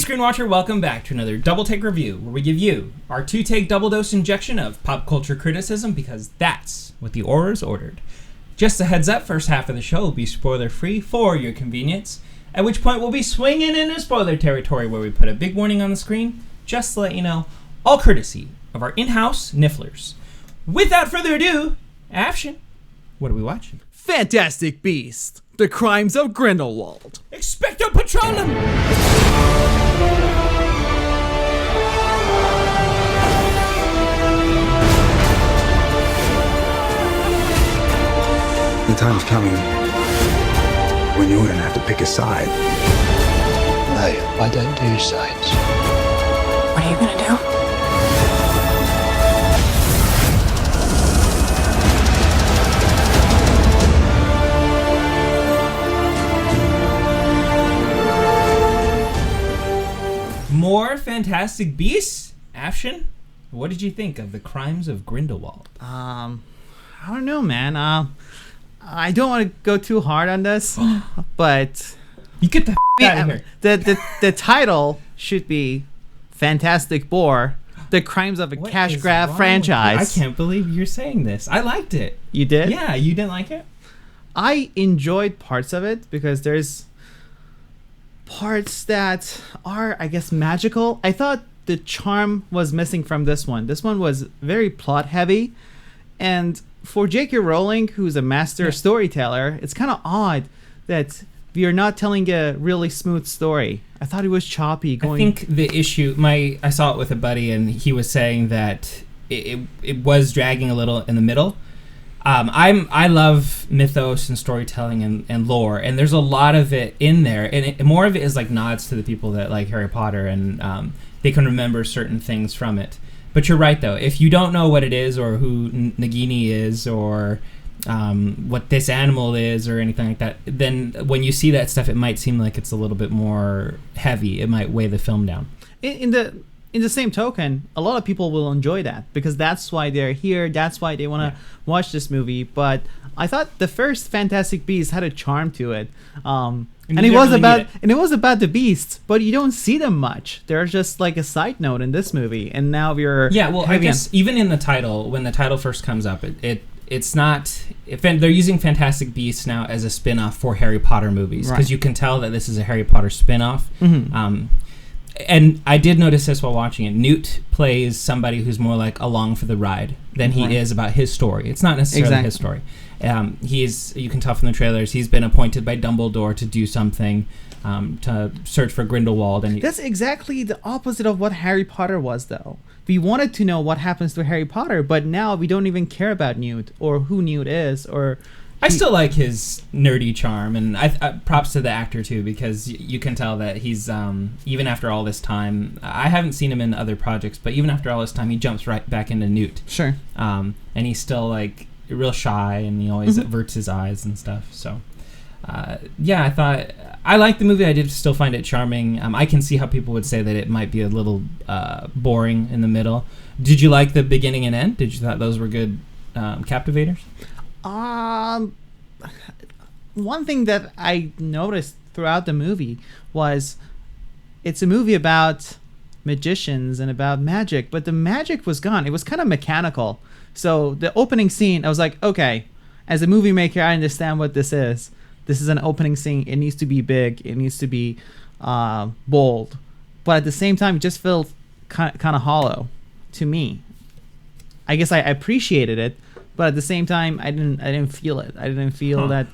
Screen Watcher, welcome back to another Double Take Review, where we give you our 2-take double dose injection of pop culture criticism, because that's what the Aura's ordered. Just a heads up, first half of the show will be spoiler free for your convenience, at which point we'll be swinging into spoiler territory where we put a big warning on the screen, just to let you know, all courtesy of our in-house nifflers. Without further ado, action. What are we watching? Fantastic Beasts: The Crimes of Grindelwald. Expecto Patronum! The time's coming when you're gonna have to pick a side. No, I don't do sides. What are you gonna do? More Fantastic Beasts? Action? What did you think of The Crimes of Grindelwald? I don't know, man. I don't want to go too hard on this, but You get the out of here. the title should be Fantastic Boar: The Crimes of a What Cash is Grab wrong Franchise. with you? I can't believe you're saying this. I liked it. You did? Yeah, you didn't like it? I enjoyed parts of it because there's parts that are, I guess, magical. I thought the charm was missing from this one. This one was very plot heavy, and for J.K. Rowling, who's a master storyteller, it's kind of odd that we are not telling a really smooth story. I thought it was choppy. I think the issue, I saw it with a buddy, and he was saying that it was dragging a little in the middle. I love mythos and storytelling and lore, and there's a lot of it in there, and more of it is like nods to the people that like Harry Potter, and they can remember certain things from it. But you're right, though. If you don't know what it is, or who Nagini is, or what this animal is, or anything like that, then when you see that stuff, it might seem like it's a little bit more heavy. It might weigh the film down. In the same token, a lot of people will enjoy that because that's why they're here. That's why they want to watch this movie. But I thought the first Fantastic Beasts had a charm to it, and it was about the beasts, but you don't see them much. They're just like a side note in this movie. And now we're I guess even in the title, when the title first comes up, it's not. They're using Fantastic Beasts now as a spin-off for Harry Potter movies, because you can tell that this is a Harry Potter spin-off. Mm-hmm. And I did notice this while watching it. Newt plays somebody who's more like along for the ride than he is about his story. It's not necessarily his story. You can tell from the trailers, he's been appointed by Dumbledore to do something, to search for Grindelwald. And that's exactly the opposite of what Harry Potter was, though. We wanted to know what happens to Harry Potter, but now we don't even care about Newt or who Newt is, or... I still like his nerdy charm, and I props to the actor too, because you can tell that he's even after all this time. I haven't seen him in other projects, but even after all this time, he jumps right back into Newt. Sure. And he's still like real shy, and he always averts his eyes and stuff. So, I thought I liked the movie. I did still find it charming. I can see how people would say that it might be a little boring in the middle. Did you like the beginning and end? Did you thought those were good captivators? One thing that I noticed throughout the movie was it's a movie about magicians and about magic, but the magic was gone. It was kind of mechanical. So the opening scene, I was like, okay, as a movie maker, I understand what this is. This is an opening scene. It needs to be big. It needs to be bold. But at the same time, it just felt kind of hollow to me. I guess I appreciated it, but at the same time, I didn't feel it. I didn't feel that,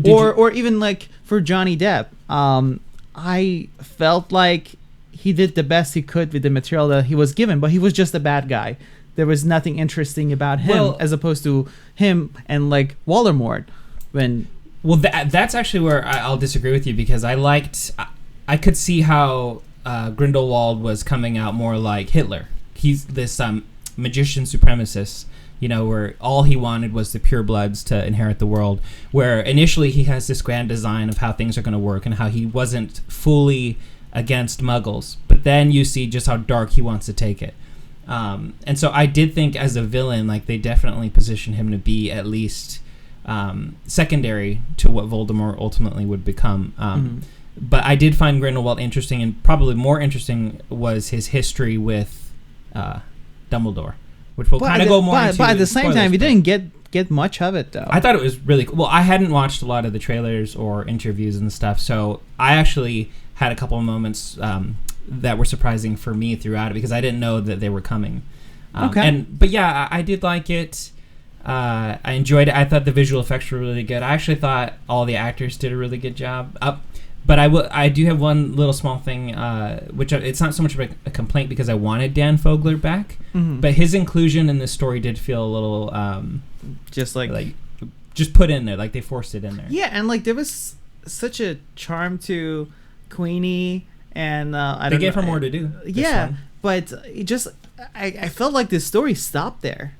or even like for Johnny Depp, I felt like he did the best he could with the material that he was given, but he was just a bad guy. There was nothing interesting about him, as opposed to him and like Voldemort. That's actually where I'll disagree with you, because I could see how Grindelwald was coming out more like Hitler. He's this magician supremacist, where all he wanted was the purebloods to inherit the world, where initially he has this grand design of how things are going to work and how he wasn't fully against muggles, but then you see just how dark he wants to take it. And so I did think as a villain, like, they definitely position him to be at least secondary to what Voldemort ultimately would become. But I did find Grindelwald interesting, and probably more interesting was his history with Dumbledore, which we'll kind of go more into. But at the same time, you didn't get much of it, though. I thought it was really cool. Well, I hadn't watched a lot of the trailers or interviews and stuff, so I actually had a couple of moments that were surprising for me throughout it because I didn't know that they were coming. But yeah, I did like it. I enjoyed it. I thought the visual effects were really good. I actually thought all the actors did a really good job. But I do have one little small thing, which it's not so much of a complaint because I wanted Dan Fogler back, but his inclusion in this story did feel a little just put in there, like they forced it in there. Yeah, and like there was such a charm to Queenie, and they gave her more to do. Yeah, but it just I felt like the story stopped there,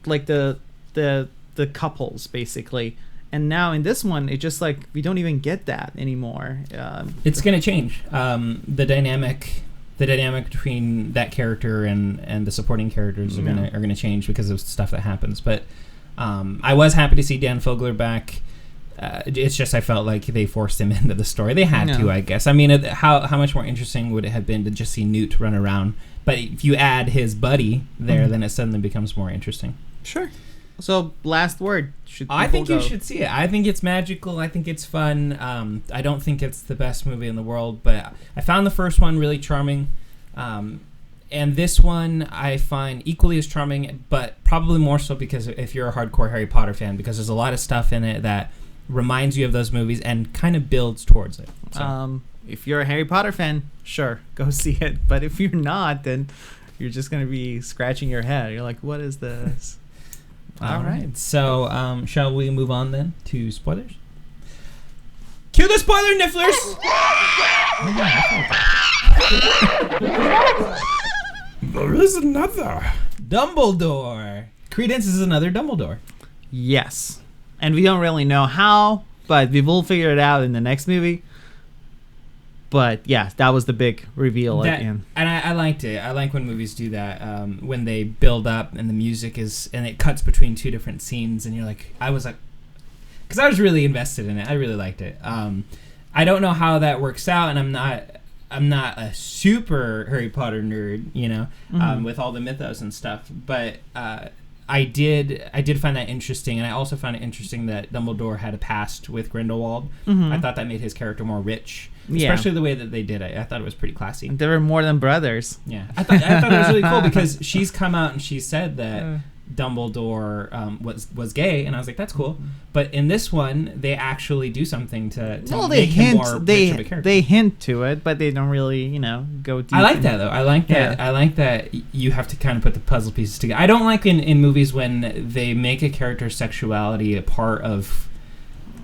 like the couples basically. And now in this one, it's just like we don't even get that anymore. It's going to change. The dynamic between that character and the supporting characters are gonna change because of stuff that happens. But I was happy to see Dan Fogler back. It's just I felt like they forced him into the story. They had to, I guess. I mean, how much more interesting would it have been to just see Newt run around? But if you add his buddy there, then it suddenly becomes more interesting. Sure. So, last word. I think you should see it. I think it's magical. I think it's fun. I don't think it's the best movie in the world, but I found the first one really charming. And this one I find equally as charming, but probably more so because if you're a hardcore Harry Potter fan, because there's a lot of stuff in it that reminds you of those movies and kind of builds towards it. So. If you're a Harry Potter fan, sure, go see it. But if you're not, then you're just going to be scratching your head. You're like, what is this? All right. So, shall we move on then to spoilers? Cue the spoiler nifflers! There is another. Dumbledore. Credence is another Dumbledore. Yes. And we don't really know how, but we will figure it out in the next movie. But yeah, that was the big reveal at the end. And I liked it. I like when movies do that, when they build up and the music and it cuts between two different scenes, and you're like, because I was really invested in it. I really liked it. I don't know how that works out, and I'm not a super Harry Potter nerd, with all the mythos and stuff, but I did find that interesting, and I also found it interesting that Dumbledore had a past with Grindelwald. I thought that made his character more rich, especially the way that they did it. I thought it was pretty classy. They were more than brothers. Yeah, I thought it was really cool because she's come out and she said that Dumbledore was gay, and I was like, that's cool. But in this one, they actually do something to make him more rich of a character. They hint to it, but they don't really, go deep. I like that though. I like that. Yeah. I like that you have to kind of put the puzzle pieces together. I don't like in movies when they make a character's sexuality a part of,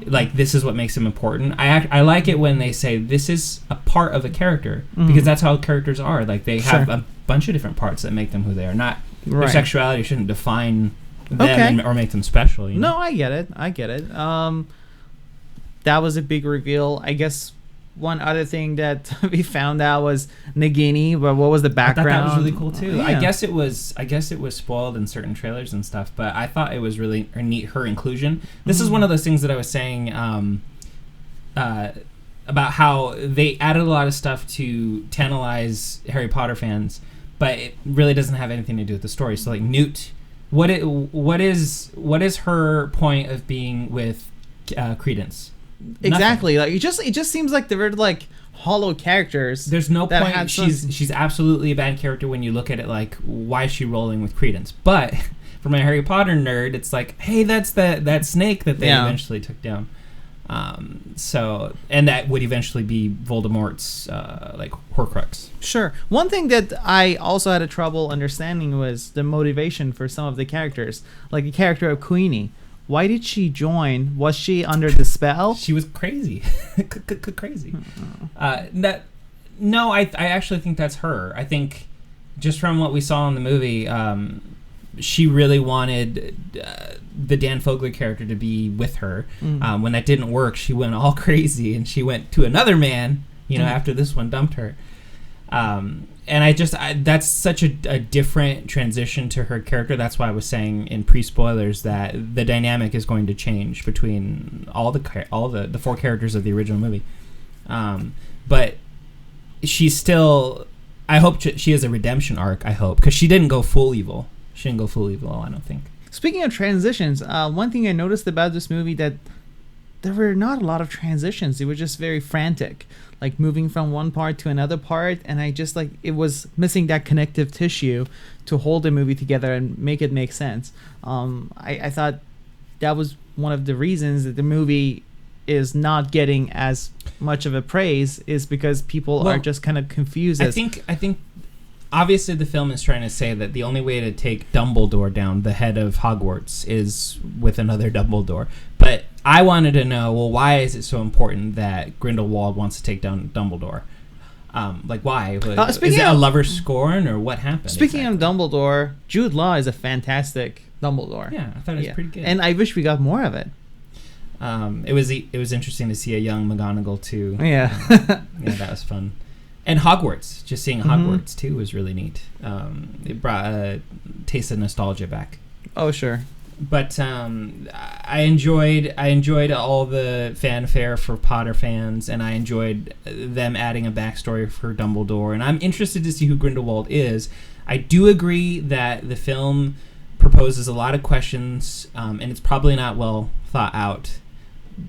like, this is what makes him important. I like it when they say this is a part of a character, because that's how characters are. Like, they have a bunch of different parts that make them who they are. Not their sexuality shouldn't define them or make them special. No, I get it. That was a big reveal. I guess one other thing that we found out was Nagini, but what was the background? I thought that was really cool too. Yeah. I guess it was spoiled in certain trailers and stuff, but I thought it was really neat, her inclusion. This is one of those things that I was saying about how they added a lot of stuff to tantalize Harry Potter fans, but it really doesn't have anything to do with the story. So, like, Newt, what is her point of being with Credence? Exactly. Nothing. Like, it just seems like they're like hollow characters. There's no point. She's absolutely a bad character when you look at it. Like, why is she rolling with Credence? But from a Harry Potter nerd, it's like, hey, that's that snake that they eventually took down. And that would eventually be Voldemort's like Horcrux. Sure. One thing that I also had a trouble understanding was the motivation for some of the characters, like the character of Queenie. Why did she join? Was she under the spell? She was crazy, crazy. No, I actually think that's her. I think just from what we saw in the movie, she really wanted the Dan Fogler character to be with her. When that didn't work, she went all crazy and she went to another man, after this one dumped her. And that's such a different transition to her character. That's why I was saying in pre-spoilers that the dynamic is going to change between all the four characters of the original movie. But she's still. I hope she has a redemption arc. I hope, because she didn't go full evil. She didn't go full evil. I don't think. Speaking of transitions, one thing I noticed about this movie that there were not a lot of transitions. It was just very frantic, like moving from one part to another part, and I just like it was missing that connective tissue to hold the movie together and make it make sense. I thought that was one of the reasons that the movie is not getting as much of a praise, is because people are just kind of confused. I think obviously the film is trying to say that the only way to take Dumbledore down, the head of Hogwarts, is with another Dumbledore. But I wanted to know, well, why is it so important that Grindelwald wants to take down Dumbledore? Like, why? Is it a lover's scorn, or what happened? Speaking of Dumbledore, Jude Law is a fantastic Dumbledore. Yeah, I thought it was pretty good. And I wish we got more of it. It was interesting to see a young McGonagall too. Yeah. Yeah, that was fun. And Hogwarts, just seeing Hogwarts too was really neat. It brought a taste of nostalgia back. Oh, sure. But I enjoyed all the fanfare for Potter fans, and I enjoyed them adding a backstory for Dumbledore. And I'm interested to see who Grindelwald is. I do agree that the film proposes a lot of questions, and it's probably not well thought out.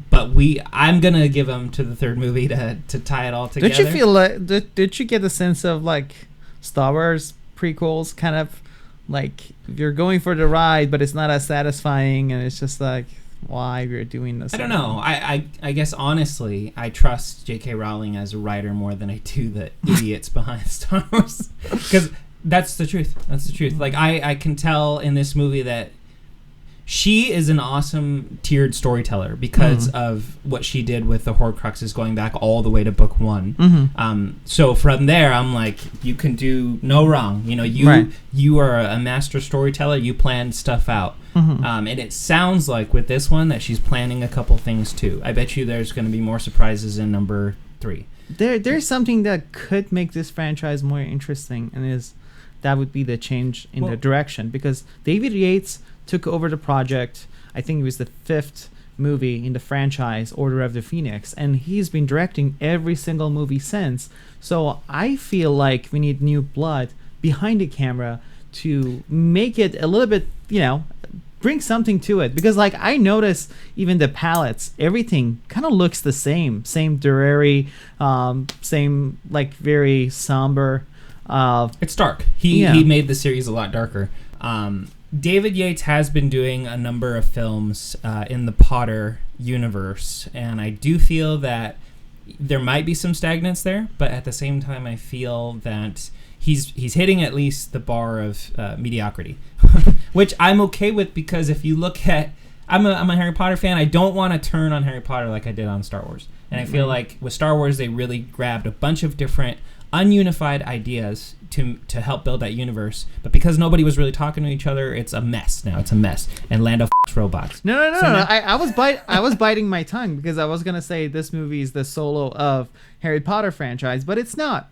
But I'm gonna give them to the third movie to tie it all together. Did you feel like did you get a sense of like Star Wars prequels, kind of like you're going for the ride, but it's not as satisfying, and it's just like, why we're doing this? I don't know. I guess honestly, I trust J.K. Rowling as a writer more than I do the idiots behind Star Wars, because that's the truth. That's the truth. Like I can tell in this movie that she is an awesome tiered storyteller because of what she did with the Horcruxes, going back all the way to book 1. So from there, I'm like, you can do no wrong. You know, you are a master storyteller. You plan stuff out. And it sounds like with this one that she's planning a couple things too. I bet you there's going to be more surprises in number 3. There's something that could make this franchise more interesting, and that would be the change in the direction, because David Yates took over the project. I think it was the 5th movie in the franchise, Order of the Phoenix, and he's been directing every single movie since. So I feel like we need new blood behind the camera to make it a little bit, bring something to it. Because like I notice even the palettes, everything kind of looks the same dreary, same like very somber. It's dark. He made the series a lot darker. David Yates has been doing a number of films in the Potter universe, and I do feel that there might be some stagnance there, but at the same time I feel that he's hitting at least the bar of mediocrity, which I'm okay with, because if you look at, I'm a Harry Potter fan. I don't want to turn on Harry Potter like I did on Star Wars, and I feel like with Star Wars they really grabbed a bunch of different ununified ideas to help build that universe, but because nobody was really talking to each other, it's a mess now. It's a mess, and Lando robots. No. I was biting my tongue, because I was gonna say this movie is the Solo of Harry Potter franchise, but it's not.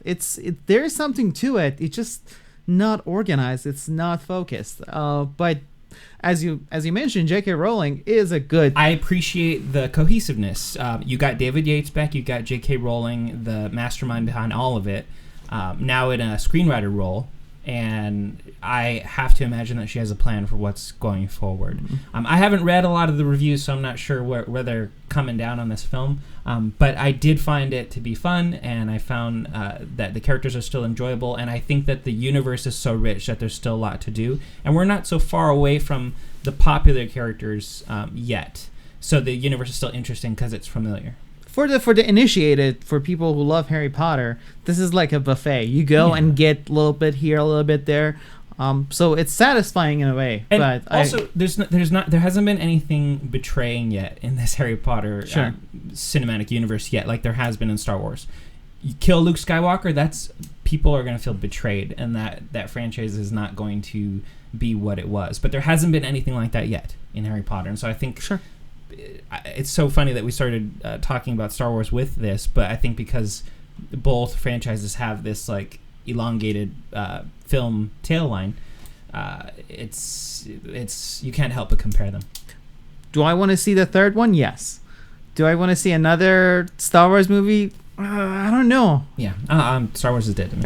There's something to it. It's just not organized. It's not focused. But as you mentioned, J.K. Rowling is a good. I appreciate the cohesiveness. You got David Yates back. You got J.K. Rowling, the mastermind behind all of it, now in a screenwriter role, and I have to imagine that she has a plan for what's going forward. I haven't read a lot of the reviews, so I'm not sure where they're coming down on this film, but I did find it to be fun, and I found that the characters are still enjoyable, and I think that the universe is so rich that there's still a lot to do, and we're not so far away from the popular characters yet, so the universe is still interesting because it's familiar. For the initiated, for people who love Harry Potter, this is like a buffet. You go and get a little bit here, a little bit there. So it's satisfying in a way. And but also, there hasn't been anything betraying yet in this Harry Potter cinematic universe yet, like there has been in Star Wars. You kill Luke Skywalker, people are going to feel betrayed, and that franchise is not going to be what it was. But there hasn't been anything like that yet in Harry Potter, and so I think it's so funny that we started talking about Star Wars with this, but I think because both franchises have this like elongated film tail line, it's you can't help but compare them. Do I want to see the third one? Yes. Do I want to see another Star Wars movie? I don't know. Yeah, Star Wars is dead to me.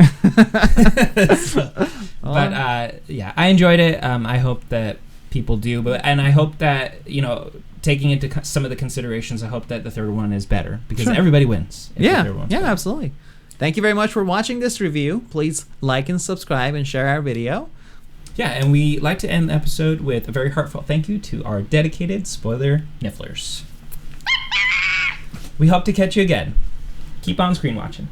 But yeah, I enjoyed it. I hope that people do, and I hope that, taking into some of the considerations, I hope that the third one is better, because everybody wins. If the third one's better. Absolutely. Thank you very much for watching this review. Please like and subscribe and share our video. Yeah, and we like to end the episode with a very heartfelt thank you to our dedicated spoiler nifflers. We hope to catch you again. Keep on screen watching.